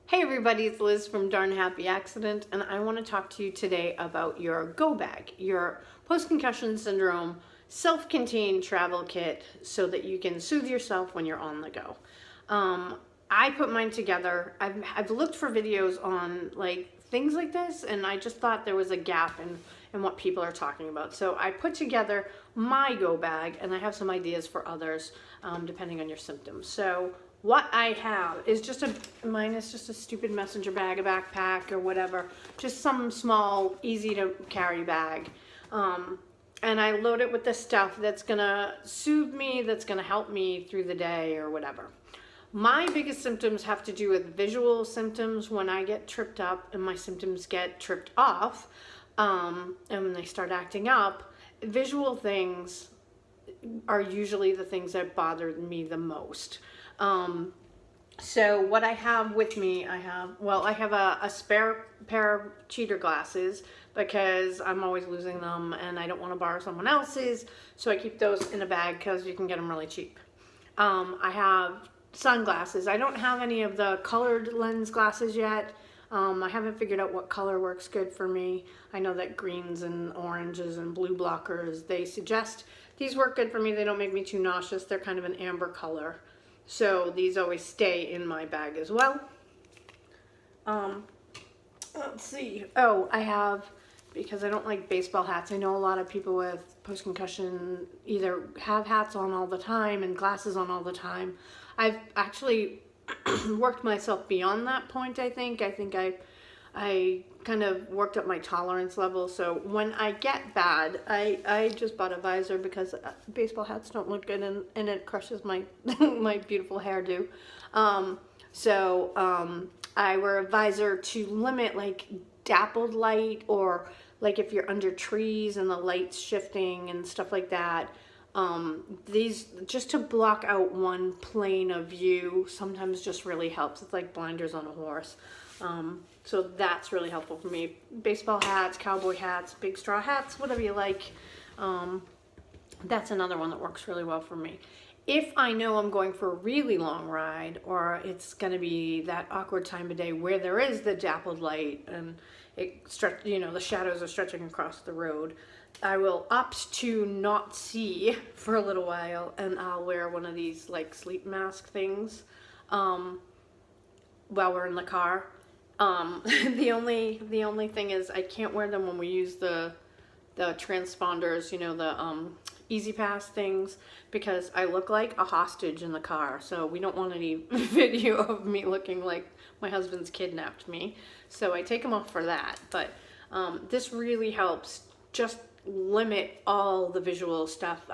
Hey everybody, it's Liz from Darn Happy Accident, and I want to talk to you today about your go bag, your post-concussion syndrome self-contained travel kit so that you can soothe yourself when you're on the go. I put mine together. I've looked for videos on like things like this, and I just thought there was a gap in what people are talking about. So I put together my go bag, and I have some ideas for others depending on your symptoms. So what I have is mine is just a stupid messenger bag, a backpack or whatever, just some small, easy to carry bag. And I load it with the stuff that's gonna soothe me, that's gonna help me through the day or whatever. My biggest symptoms have to do with visual symptoms when I get tripped up and my symptoms get tripped off, and when they start acting up. Visual things are usually the things that bother me the most. So what I have with me, I have a spare pair of cheater glasses because I'm always losing them and I don't want to borrow someone else's. So I keep those in a bag because you can get them really cheap. I have sunglasses. I don't have any of the colored lens glasses yet. I haven't figured out what color works good for me. I know that greens and oranges and blue blockers, they suggest these work good for me. They don't make me too nauseous. They're kind of an amber color. So these always stay in my bag as well. Let's see. Oh, I have, because I don't like baseball hats. I know a lot of people with post-concussion either have hats on all the time and glasses on all the time. I've actually worked myself beyond that point, I think. I kind of worked up my tolerance level. So when I get bad, I just bought a visor because baseball hats don't look good and it crushes my my beautiful hairdo. I wear a visor to limit like dappled light, or like if you're under trees and the light's shifting and stuff like that. These, just to block out one plane of view, sometimes just really helps. It's like blinders on a horse. So that's really helpful for me. Baseball hats, cowboy hats, big straw hats, whatever you like. That's another one that works really well for me. If I know I'm going for a really long ride, or it's going to be that awkward time of day where there is the dappled light and the shadows are stretching across the road, I will opt to not see for a little while, and I'll wear one of these like sleep mask things while we're in the car. The only thing is I can't wear them when we use the transponders, the Easy Pass things, because I look like a hostage in the car. So we don't want any video of me looking like my husband's kidnapped me. So I take them off for that. But this really helps just limit all the visual stuff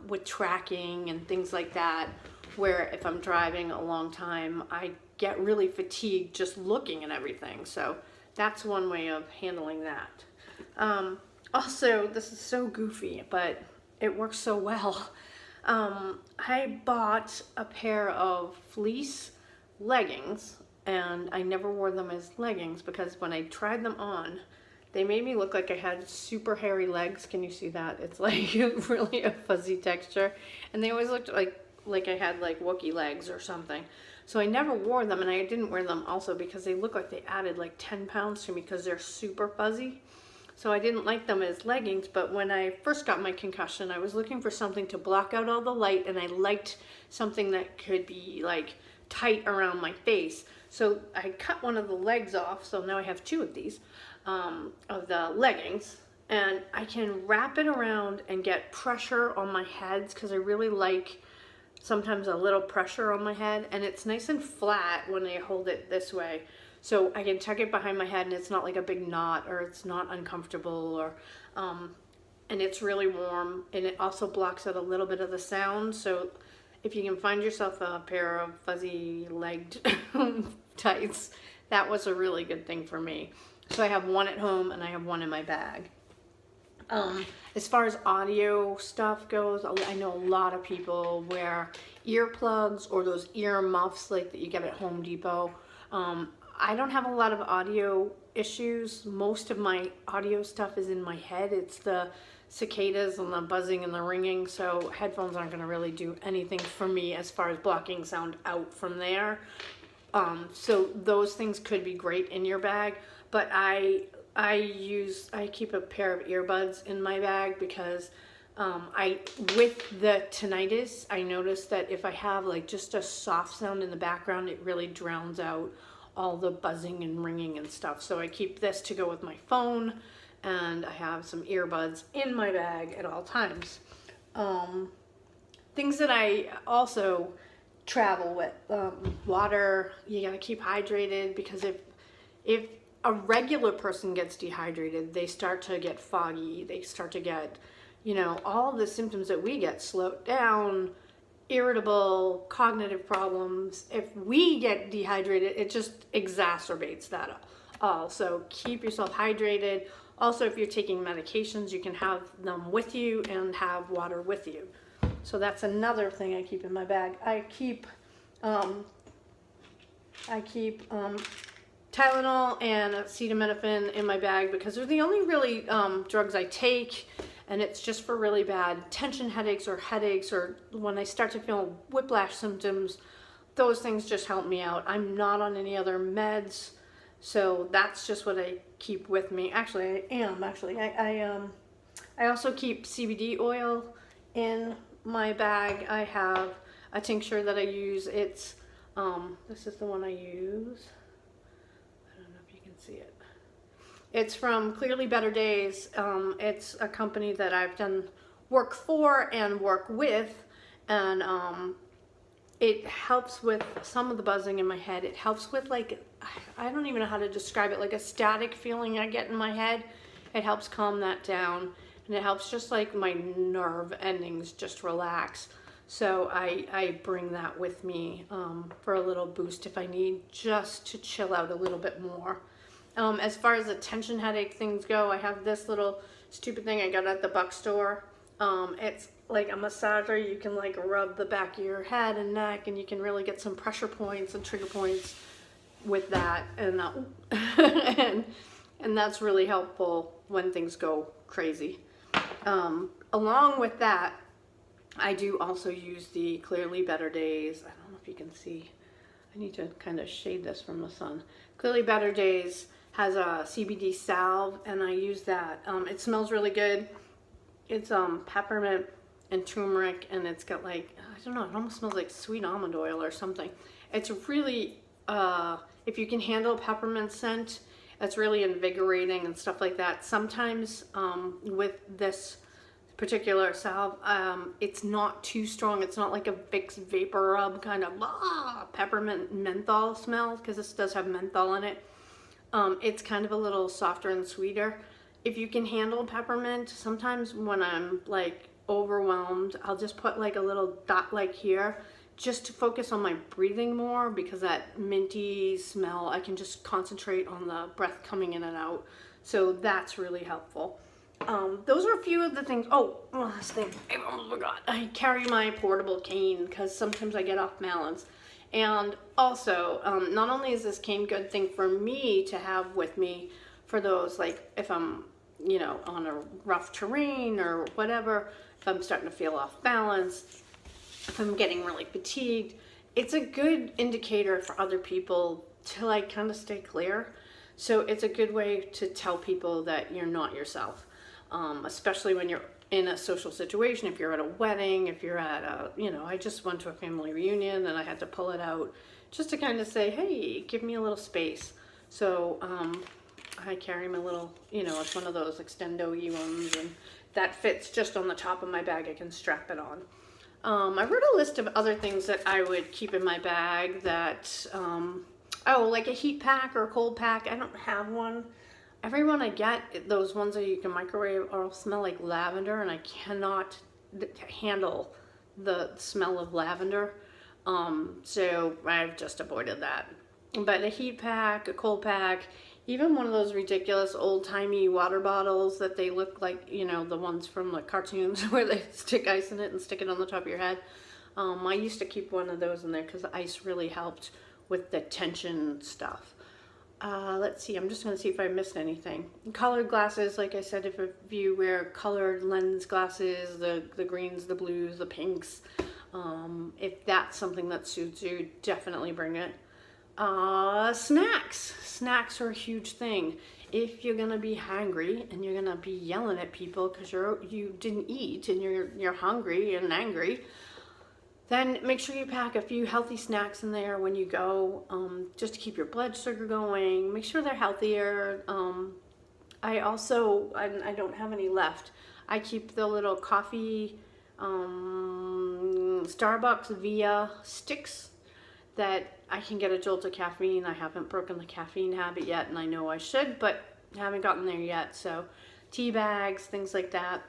with tracking and things like that, where if I'm driving a long time, I get really fatigued just looking at everything. So that's one way of handling that. Also, this is so goofy, but it works so well. I bought a pair of fleece leggings, and I never wore them as leggings because when I tried them on, they made me look like I had super hairy legs. Can you see that? It's like really a fuzzy texture. And they always looked like I had like Wookiee legs or something. So I never wore them, and I didn't wear them also because they look like they added like 10 pounds to me because they're super fuzzy. So I didn't like them as leggings, but when I first got my concussion, I was looking for something to block out all the light, and I liked something that could be like tight around my face. So I cut one of the legs off, so now I have two of these, of the leggings, and I can wrap it around and get pressure on my heads because I really like sometimes a little pressure on my head, and it's nice and flat when I hold it this way. So I can tuck it behind my head and it's not like a big knot, or it's not uncomfortable, or and it's really warm, and it also blocks out a little bit of the sound. So if you can find yourself a pair of fuzzy legged tights, that was a really good thing for me. So I have one at home and I have one in my bag. As far as audio stuff goes, I know a lot of people wear earplugs or those ear muffs like that you get at Home Depot. I don't have a lot of audio issues. Most of my audio stuff is in my head. It's the cicadas and the buzzing and the ringing, so headphones aren't going to really do anything for me as far as blocking sound out from there. So those things could be great in your bag, but I keep a pair of earbuds in my bag because with the tinnitus, I noticed that if I have like just a soft sound in the background, it really drowns out all the buzzing and ringing and stuff. So I keep this to go with my phone, and I have some earbuds in my bag at all times. Things that I also travel with, water. You gotta keep hydrated, because if a regular person gets dehydrated, they start to get foggy, they start to get, all the symptoms that we get: slowed down, irritable, cognitive problems. If we get dehydrated, it just exacerbates that all. So keep yourself hydrated. Also, if you're taking medications, you can have them with you and have water with you. So that's another thing I keep in my bag. I keep Tylenol and acetaminophen in my bag because they're the only really drugs I take, and it's just for really bad tension headaches or when I start to feel whiplash symptoms. Those things just help me out. I'm not on any other meds, so that's just what I keep with me. Actually, I also keep CBD oil in my bag. I have a tincture that I use. It's this is the one I use. I don't know if you can see it. It's from Clearly Better Days. It's a company that I've done work for and work with, and it helps with some of the buzzing in my head. It helps with, like, I don't even know how to describe it, like a static feeling I get in my head. It helps calm that down, and it helps just like my nerve endings just relax. So I bring that with me for a little boost if I need, just to chill out a little bit more. As far as the tension headache things go, I have this little stupid thing I got at the Buck store. It's like a massager. You can like rub the back of your head and neck, and you can really get some pressure points and trigger points with that, and and that's really helpful when things go crazy. Along with that, I do also use the Clearly Better Days. I don't know if you can see. I need to kind of shade this from the sun. Clearly Better Days has a CBD salve, and I use that. It smells really good. It's peppermint and turmeric, and it's got like, I don't know, it almost smells like sweet almond oil or something. It's really, if you can handle peppermint scent, it's really invigorating and stuff like that. Sometimes with this particular salve, it's not too strong. It's not like a Vicks vapor rub kind of peppermint menthol smell, because this does have menthol in it. It's kind of a little softer and sweeter. If you can handle peppermint, sometimes when I'm like overwhelmed, I'll just put like a little dot like here, just to focus on my breathing more, because that minty smell, I can just concentrate on the breath coming in and out. So that's really helpful. Those are a few of the things. Oh, last thing, I almost forgot. I carry my portable cane because sometimes I get off balance. And also, not only is this cane a good thing for me to have with me for those, like if I'm, on a rough terrain or whatever, if I'm starting to feel off balance, if I'm getting really fatigued, it's a good indicator for other people to like kind of stay clear. So it's a good way to tell people that you're not yourself, especially when you're in a social situation. If you're at a wedding, if you're at a, I just went to a family reunion and I had to pull it out just to kind of say, hey, give me a little space. So I carry my little, it's one of those extendo-y ones, and that fits just on the top of my bag. I can strap it on. I wrote a list of other things that I would keep in my bag that, like a heat pack or a cold pack. I don't have one. Every one I get, those ones that you can microwave, all smell like lavender, and I cannot handle the smell of lavender. So I've just avoided that. But a heat pack, a cold pack, even one of those ridiculous old-timey water bottles that they look like, the ones from the cartoons where they stick ice in it and stick it on the top of your head. I used to keep one of those in there because the ice really helped with the tension stuff. Let's see, I'm just going to see if I missed anything. Colored glasses, like I said, if you wear colored lens glasses, the greens, the blues, the pinks, if that's something that suits you, definitely bring it. Snacks. Snacks are a huge thing. If you're gonna be hungry and you're gonna be yelling at people because you didn't eat and you're hungry and angry, then make sure you pack a few healthy snacks in there when you go, just to keep your blood sugar going. Make sure they're healthier. I don't have any left. I keep the little coffee, Starbucks Via sticks that I can get a jolt of caffeine. I haven't broken the caffeine habit yet, and I know I should, but haven't gotten there yet. So tea bags, things like that.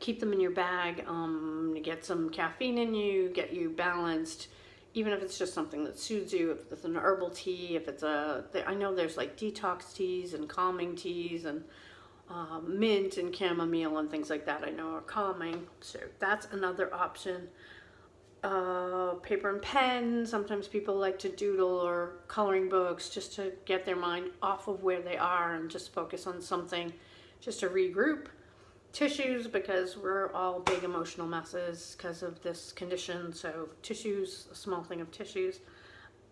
Keep them in your bag to get some caffeine in you, get you balanced, even if it's just something that soothes you, if it's an herbal tea, if it's I know there's like detox teas and calming teas and mint and chamomile and things like that I know are calming. So that's another option. Paper and pen. Sometimes people like to doodle, or coloring books, just to get their mind off of where they are and just focus on something, just to regroup. Tissues, because we're all big emotional messes because of this condition. So tissues, a small thing of tissues.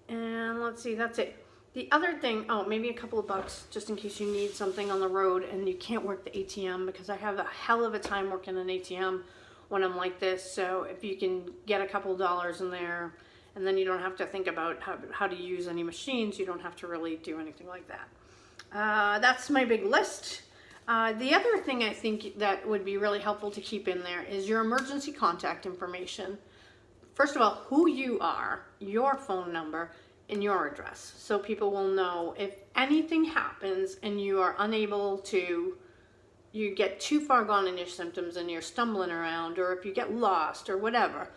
And let's see, that's it. The other thing, oh, maybe a couple of bucks just in case you need something on the road and you can't work the ATM, because I have a hell of a time working an ATM when I'm like this. So if you can get a couple dollars in there, and then you don't have to think about how to use any machines, you don't have to really do anything like that. That's my big list. The other thing I think that would be really helpful to keep in there is your emergency contact information. First of all, who you are, your phone number, and your address. So people will know if anything happens and you are unable to, you get too far gone in your symptoms and you're stumbling around, or if you get lost or whatever.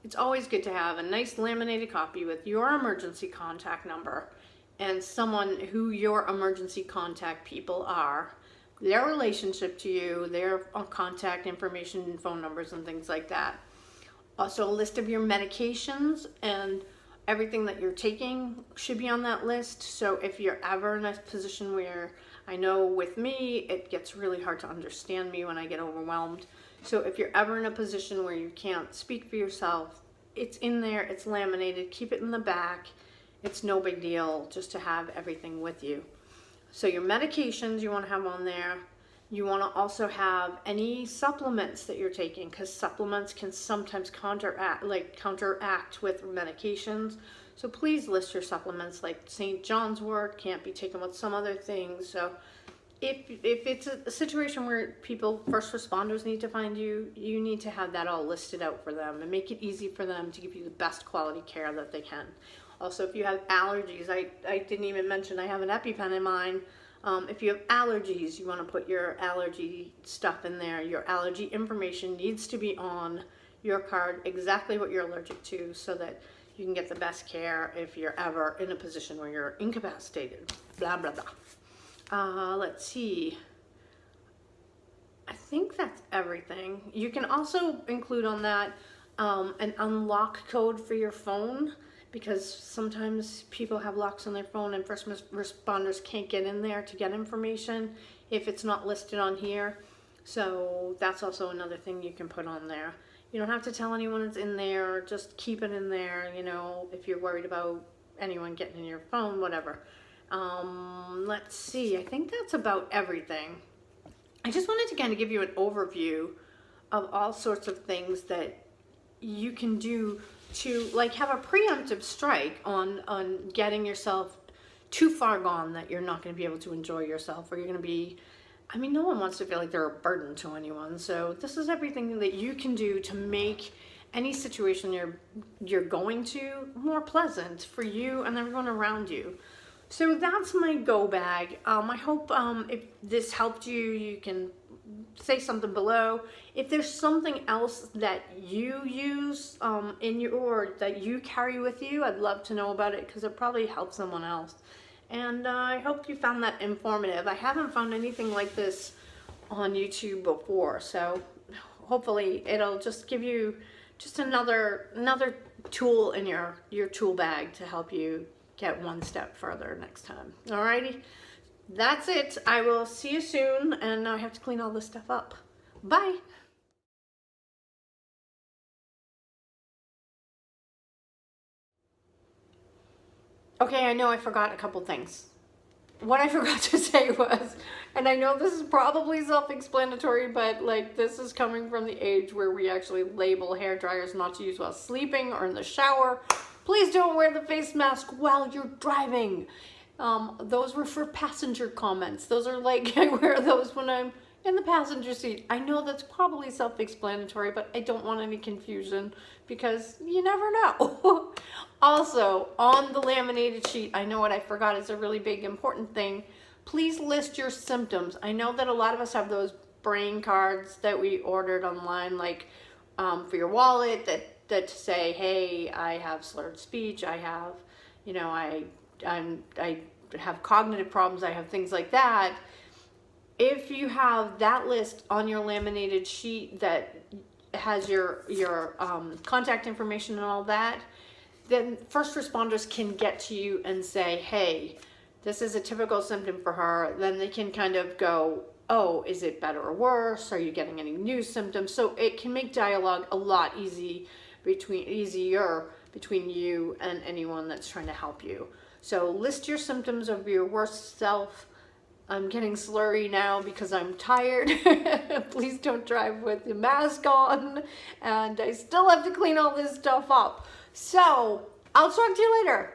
It's always good to have a nice laminated copy with your emergency contact number and someone who your emergency contact people are, their relationship to you, their contact information, phone numbers, and things like that. Also, a list of your medications and everything that you're taking should be on that list. So if you're ever in a position where, I know with me, it gets really hard to understand me when I get overwhelmed. So if you're ever in a position where you can't speak for yourself, it's in there, it's laminated, keep it in the back. It's no big deal just to have everything with you. So your medications you want to have on there. You want to also have any supplements that you're taking, because supplements can sometimes counteract with medications. So please list your supplements, like St. John's wort can't be taken with some other things. So if it's a situation where first responders need to find you, you need to have that all listed out for them and make it easy for them to give you the best quality care that they can. Also, if you have allergies, I didn't even mention I have an EpiPen in mine. If you have allergies, you want to put your allergy stuff in there. Your allergy information needs to be on your card, exactly what you're allergic to, so that you can get the best care if you're ever in a position where you're incapacitated. Blah, blah, blah. Let's see. I think that's everything. You can also include on that an unlock code for your phone, because sometimes people have locks on their phone and first responders can't get in there to get information if it's not listed on here. So that's also another thing you can put on there. You don't have to tell anyone it's in there, just keep it in there, if you're worried about anyone getting in your phone, whatever. Let's see, I think that's about everything. I just wanted to kind of give you an overview of all sorts of things that you can do to have a preemptive strike on getting yourself too far gone that you're not going to be able to enjoy yourself, or you're going to be, no one wants to feel like they're a burden to anyone. So this is everything that you can do to make any situation you're going to more pleasant for you and everyone around you. So that's my go bag. I hope if this helped you, you can say something below. If there's something else that you use or that you carry with you, I'd love to know about it, because it probably helps someone else. And I hope you found that informative. I haven't found anything like this on YouTube before, so hopefully it'll just give you just another tool in your tool bag to help you get one step further next time. Alrighty, that's it. I will see you soon, and now I have to clean all this stuff up. Bye. Okay, I know I forgot a couple things. What I forgot to say was, and I know this is probably self-explanatory, but like this is coming from the age where we actually label hair dryers not to use while sleeping or in the shower. Please don't wear the face mask while you're driving. Those were for passenger comments. Those are like, I wear those when I'm in the passenger seat. I know that's probably self-explanatory, but I don't want any confusion because you never know. Also, on the laminated sheet, I know what I forgot is a really big important thing. Please list your symptoms. I know that a lot of us have those brain cards that we ordered online, like for your wallet, that say, hey, I have slurred speech, I have, you know, I have cognitive problems, I have things like that. If you have that list on your laminated sheet that has your contact information and all that, then first responders can get to you and say, hey, this is a typical symptom for her. Then they can kind of go, oh, is it better or worse? Are you getting any new symptoms? So it can make dialogue a lot easier between you and anyone that's trying to help you. So list your symptoms of your worst self. I'm getting slurry now because I'm tired. Please don't drive with the mask on. And I still have to clean all this stuff up. So I'll talk to you later.